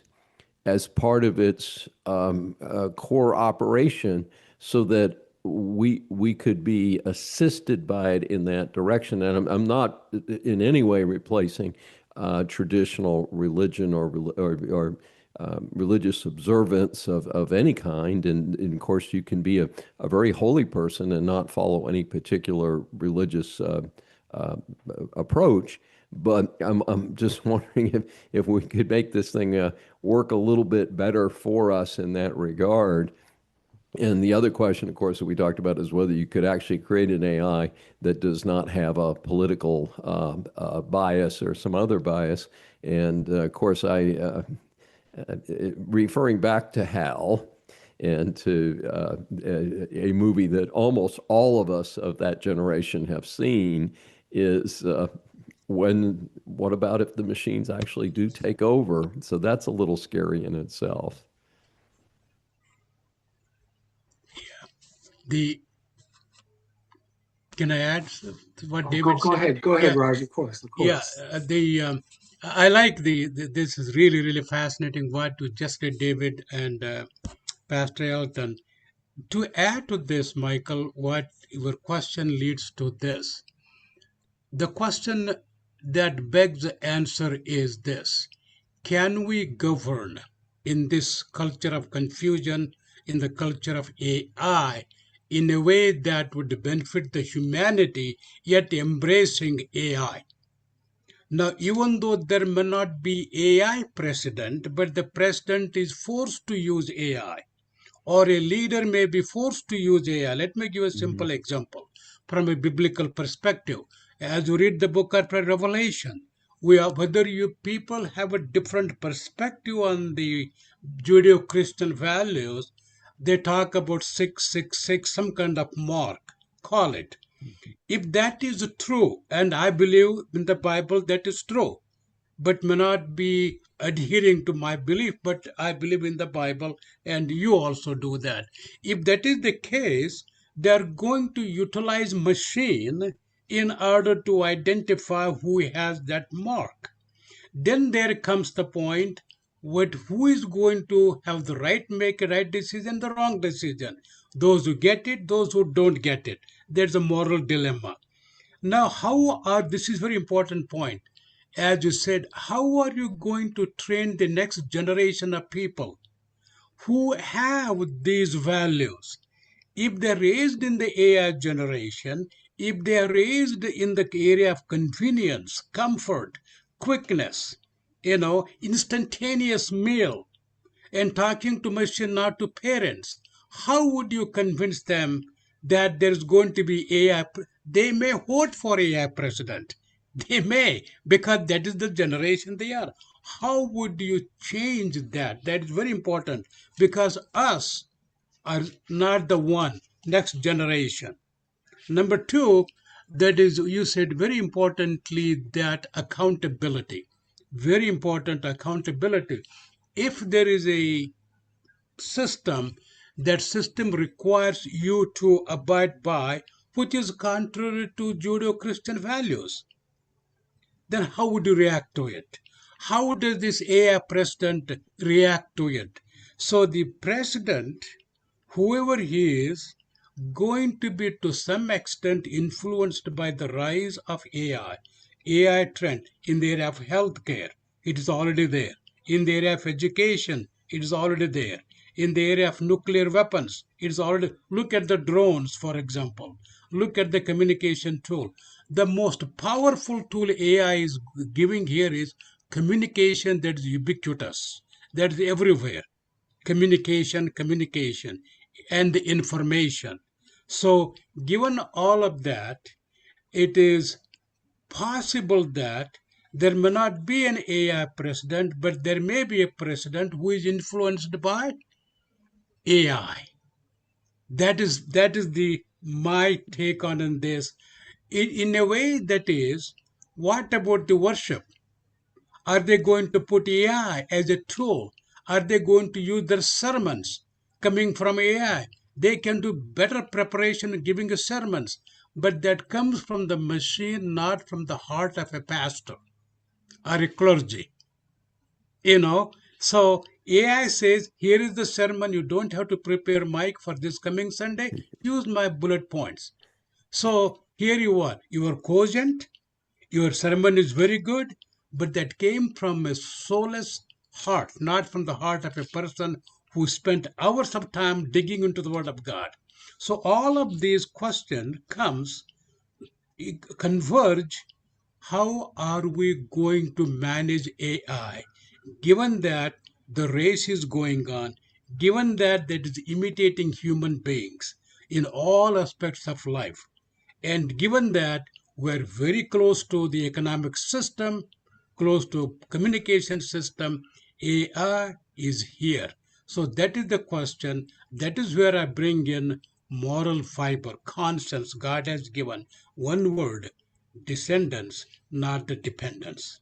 [SPEAKER 4] as part of its core operation, so that we could be assisted by it in that direction. And I'm not in any way replacing traditional religion or religious observance of any kind. And of course, you can be a very holy person and not follow any particular religious approach. But I'm just wondering if we could make this thing work a little bit better for us in that regard. And the other question, of course, that we talked about is whether you could actually create an AI that does not have a political bias or some other bias. And of course, referring back to Hal and to a movie that almost all of us of that generation have seen, is what about if the machines actually do take over? So that's a little scary in itself.
[SPEAKER 5] Can I add to what David
[SPEAKER 2] Go
[SPEAKER 5] said?
[SPEAKER 2] ahead. Go ahead, Raj. Of course.
[SPEAKER 5] Yeah, I like this is really fascinating what you just did, David and Pastor Elton. To add to this, Michael, what your question leads to this. The question that begs the answer is this: can we govern in this culture of confusion, in the culture of AI, in a way that would benefit the humanity, yet embracing AI? Now, even though there may not be AI president, but the president is forced to use AI, or a leader may be forced to use AI. Let me give a simple example from a biblical perspective. As you read the book of Revelation, whether you people have a different perspective on the Judeo-Christian values, they talk about 666, some kind of mark, call it. If that is true, and I believe in the Bible that is true, but may not be adhering to my belief, but I believe in the Bible, and you also do that. If that is the case, they are going to utilize machine in order to identify who has that mark. Then there comes the point with who is going to have the right, make a right decision, the wrong decision. Those who get it, those who don't get it. There's a moral dilemma. Now, this is very important point. As you said, how are you going to train the next generation of people who have these values? If they're raised in the AI generation, if they are raised in the area of convenience, comfort, quickness, instantaneous meal, and talking to machine, not to parents, how would you convince them that there's going to be AI? They may vote for AI president. They may, because that is the generation they are. How would you change that? That is very important, because us are not the one, next generation. Number two, that is, you said very importantly, that accountability. Very important accountability. If there is a system, that system requires you to abide by, which is contrary to Judeo-Christian values, then how would you react to it? How does this AI president react to it? So the president, whoever he is, going to be to some extent influenced by the rise of AI trend in the area of healthcare. It is already there. In the area of education, it is already there. In the area of nuclear weapons, it is already. Look at the drones, for example. Look at the communication tool. The most powerful tool AI is giving here is communication that is ubiquitous, that is everywhere. Communication, and the information. So, given all of that, it is possible that There may not be an AI president, but there may be a president who is influenced by AI. That is the my take on this. In a way, that is, what about the worship? Are they going to put AI as a tool? Are they going to use their sermons coming from AI? They can do better preparation giving a sermons, but that comes from the machine, not from the heart of a pastor or a clergy. you know so AI says, here is the sermon. You don't have to prepare, Mike, for this coming Sunday. Use my bullet points. So here you are, your quotient, your sermon is very good, but that came from a soulless heart, not from the heart of a person who spent hours of time digging into the word of God. So all of these questions converge. How are we going to manage AI, given that the race is going on, given that it is imitating human beings in all aspects of life, and given that we're very close to the economic system, close to communication system, AI is here. So that is the question. That is where I bring in moral fiber, conscience. God has given one word: descendants, not the dependence.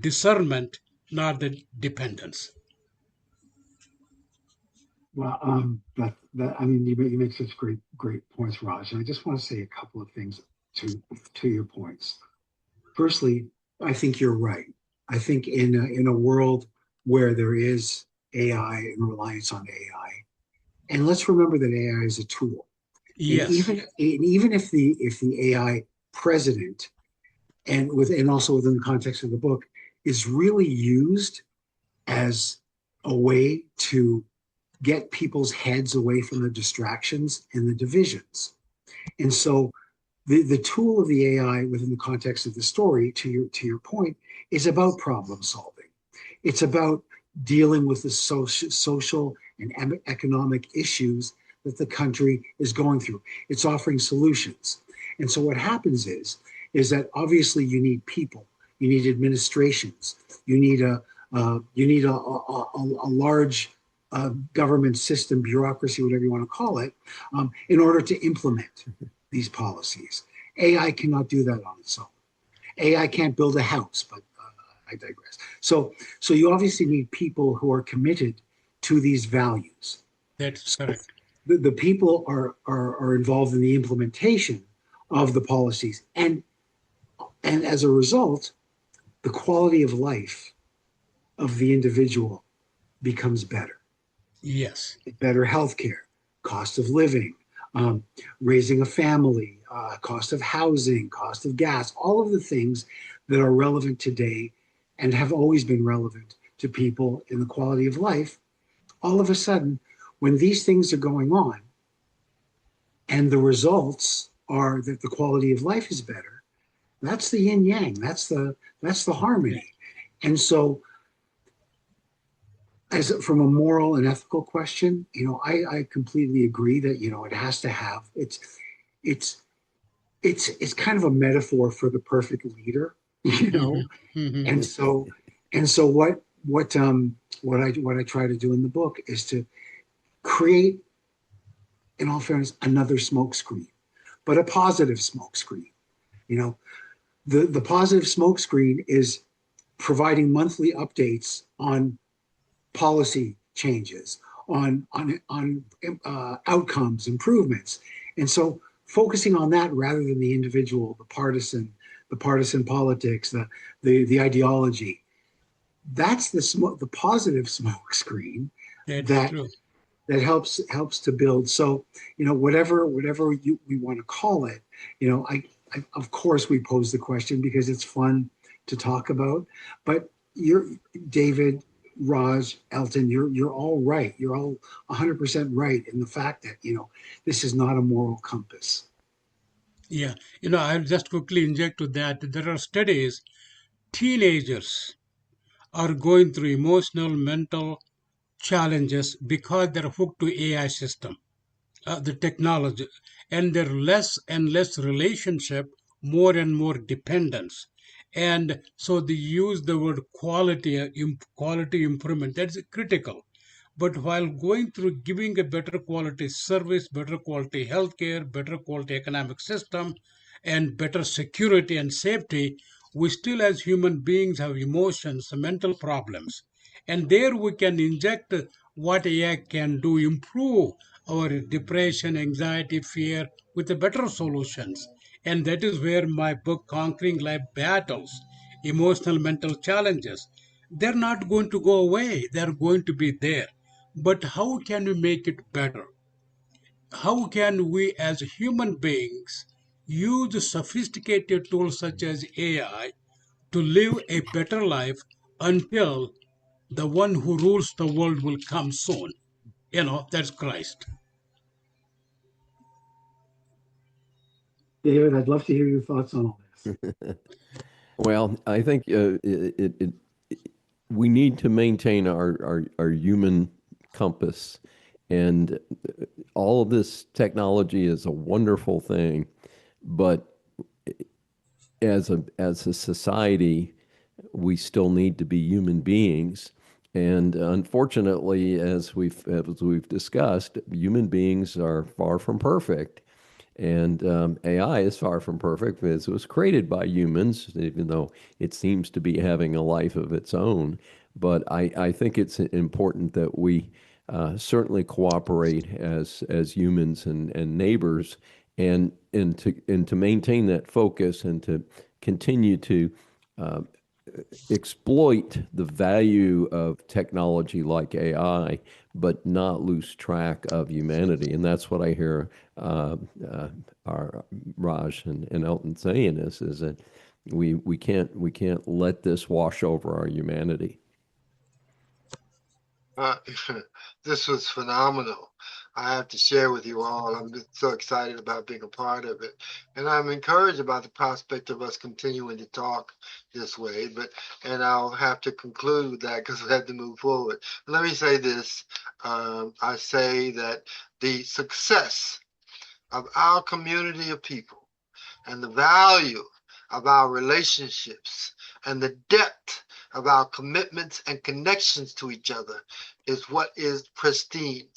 [SPEAKER 5] Discernment, not the dependence.
[SPEAKER 2] Well, that I mean, you make such great points, Raj. And I just want to say a couple of things to your points. Firstly, I think you're right. I think in a world where there is AI and reliance on AI, and let's remember that AI is a tool, and
[SPEAKER 5] Yes,
[SPEAKER 2] even if the AI president and also within the context of the book is really used as a way to get people's heads away from the distractions and the divisions. And so the tool of the AI within the context of the story, to your point, is about problem solving. It's about dealing with the social and economic issues that the country is going through. It's offering solutions. And so what happens is that obviously you need people, you need administrations, you need a large government system, bureaucracy, whatever you want to call it, in order to implement these policies. AI cannot do that on its own. AI can't build a house, but I digress. So you obviously need people who are committed to these values.
[SPEAKER 5] that's
[SPEAKER 2] So
[SPEAKER 5] correct.
[SPEAKER 2] the people are involved in the implementation of the policies, and as a result, the quality of life of the individual becomes better.
[SPEAKER 5] Yes,
[SPEAKER 2] Better healthcare, cost of living, um, raising a family, cost of housing, cost of gas, all of the things that are relevant today and have always been relevant to people in the quality of life. All of a sudden, when these things are going on and the results are that the quality of life is better, that's the yin yang, that's the
[SPEAKER 5] yeah,
[SPEAKER 2] harmony. And so as from a moral and ethical question, I completely agree that it has to have it's it's kind of a metaphor for the perfect leader, you know.
[SPEAKER 5] mhm, mhm.
[SPEAKER 2] And so what I try to do in the book is to create, in all fairness, another smoke screen, but a positive smoke screen. You know, the positive smoke screen is providing monthly updates on policy changes, on outcomes, improvements, and so focusing on that rather than the individual, the partisan politics, the ideology. That's the positive smoke screen
[SPEAKER 5] That's
[SPEAKER 2] that
[SPEAKER 5] true.
[SPEAKER 2] helps to build. So whatever we want to call it, I of course we pose the question because it's fun to talk about. But you're David, Raj, Elton, you're all right. You're all 100% right in the fact that this is not a moral compass.
[SPEAKER 5] Yeah, I'll just quickly inject to that. There are studies, teenagers are going through emotional, mental challenges because they're hooked to AI system, the technology, and they're less and less relationship, more and more dependence. And so they use the word quality improvement. That's critical. But while going through giving a better quality service, better quality healthcare, better quality economic system, and better security and safety, we still as human beings have emotions, mental problems. And there we can inject what AI can do, improve our depression, anxiety, fear with the better solutions. And that is where my book, Conquering Life Battles, Emotional Mental Challenges, they're not going to go away. They're going to be there. But how can we make it better? How can we as human beings use sophisticated tools such as AI to live a better life until the one who rules the world will come soon? That's Christ.
[SPEAKER 2] David, I'd love to hear your thoughts on all this.
[SPEAKER 4] Well, I think we need to maintain our human compass. And all of this technology is a wonderful thing. But as a society, we still need to be human beings. And unfortunately, as we've discussed, human beings are far from perfect. And AI is far from perfect because it was created by humans, even though it seems to be having a life of its own. But I think it's important that we certainly cooperate as humans and neighbors, and to maintain that focus and to continue to exploit the value of technology like AI, but not lose track of humanity. And that's what I hear our Raj and Elton saying is that we can't let this wash over our humanity.
[SPEAKER 3] This was phenomenal. I have to share with you all. I'm just so excited about being a part of it. And I'm encouraged about the prospect of us continuing to talk this way. And I'll have to conclude with that because we have to move forward. But let me say this. I say that the success of our community of people and the value of our relationships and the depth of our commitments and connections to each other is what is pristine,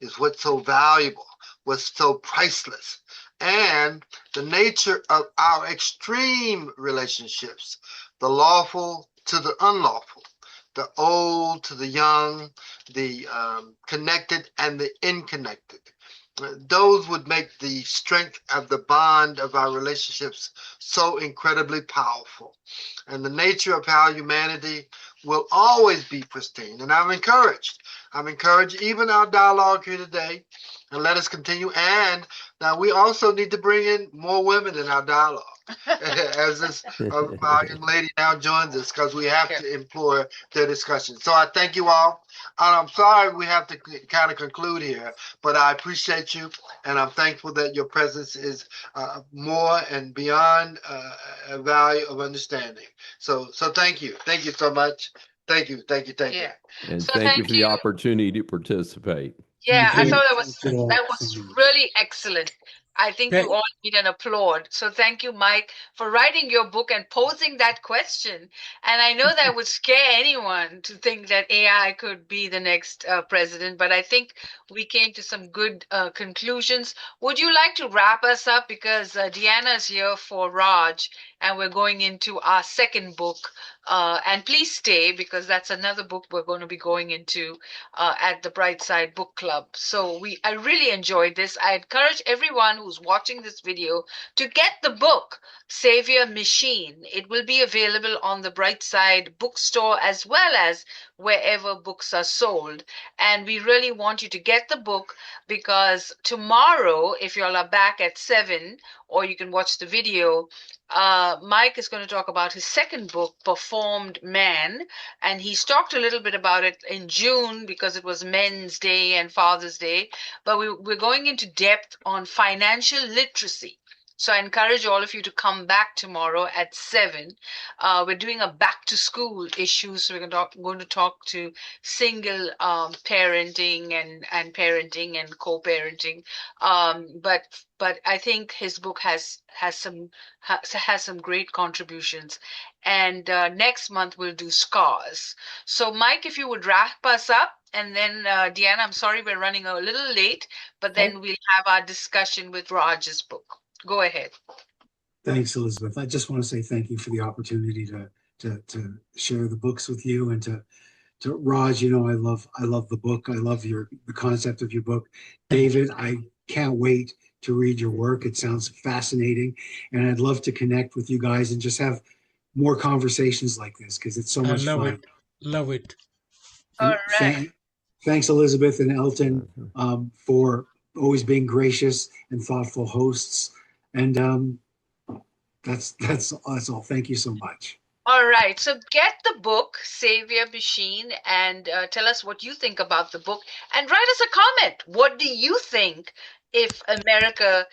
[SPEAKER 3] is what's so valuable, what's so priceless. And the nature of our extreme relationships, the lawful to the unlawful, the old to the young, the connected and the unconnected. Those would make the strength of the bond of our relationships so incredibly powerful. And the nature of how humanity will always be pristine. And I'm encouraged even our dialogue here today, and let us continue. And now we also need to bring in more women in our dialogue as this our young lady now joins us, because we have to employ their discussion. So I thank you all. And I'm sorry we have to kind of conclude here, but I appreciate you, and I'm thankful that your presence is more and beyond a value of understanding. So thank you. Thank you so much. Thank you.
[SPEAKER 1] Yeah.
[SPEAKER 4] And
[SPEAKER 1] So
[SPEAKER 4] thank you for the opportunity to participate.
[SPEAKER 1] Yeah, I
[SPEAKER 2] Thank you.
[SPEAKER 1] thought
[SPEAKER 2] Thank you all
[SPEAKER 1] that was
[SPEAKER 2] so much.
[SPEAKER 1] really excellent. I think you all need an applaud. So thank you, Mike, for writing your book and posing that question. And I know that would scare anyone to think that AI could be the next president, but I think we came to some good conclusions. Would you like to wrap us up? Because Deanna's here for Raj, and we're going into our second book. And please stay, because that's another book we're going to be going into at the Brightside Book Club. So I really enjoyed this. I encourage everyone who's watching this video to get the book, Saviour Machine. It will be available on the Brightside bookstore as well as wherever books are sold. And we really want you to get the book, because tomorrow, if you all are back at 7, or you can watch the video, Mike is going to talk about his second book, Performed Man, and he's talked a little bit about it in June because it was Men's Day and Father's Day, but we're going into depth on financial literacy. So I encourage all of you to come back tomorrow at 7. We're doing a back to school issue, so we're going to talk to single parenting and parenting and co-parenting. But I think his book has some great contributions. And next month we'll do scars. So Mike, if you would wrap us up, and then Deanna, I'm sorry we're running a little late, but then we'll have our discussion with Raj's book. Go ahead.
[SPEAKER 2] Thanks, Elizabeth. I just want to say thank you for the opportunity to share the books with you, and to Raj. You know, I love the book. I love the concept of your book. David, I can't wait to read your work. It sounds fascinating, and I'd love to connect with you guys and just have more conversations like this, because it's so much
[SPEAKER 5] love
[SPEAKER 2] fun.
[SPEAKER 5] it. Love it.
[SPEAKER 1] All
[SPEAKER 2] And
[SPEAKER 1] right.
[SPEAKER 2] thanks, Elizabeth and Elton, for always being gracious and thoughtful hosts. And that's all. Thank you so much.
[SPEAKER 1] All right. So get the book, Saviour Machine, and tell us what you think about the book. And write us a comment. What do you think if America's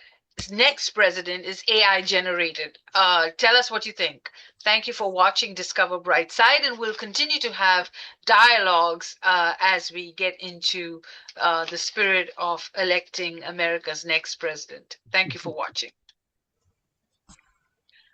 [SPEAKER 1] next president is AI generated? Tell us what you think. Thank you for watching Discover Brightside, and we'll continue to have dialogues as we get into the spirit of electing America's next president. Thank you for watching.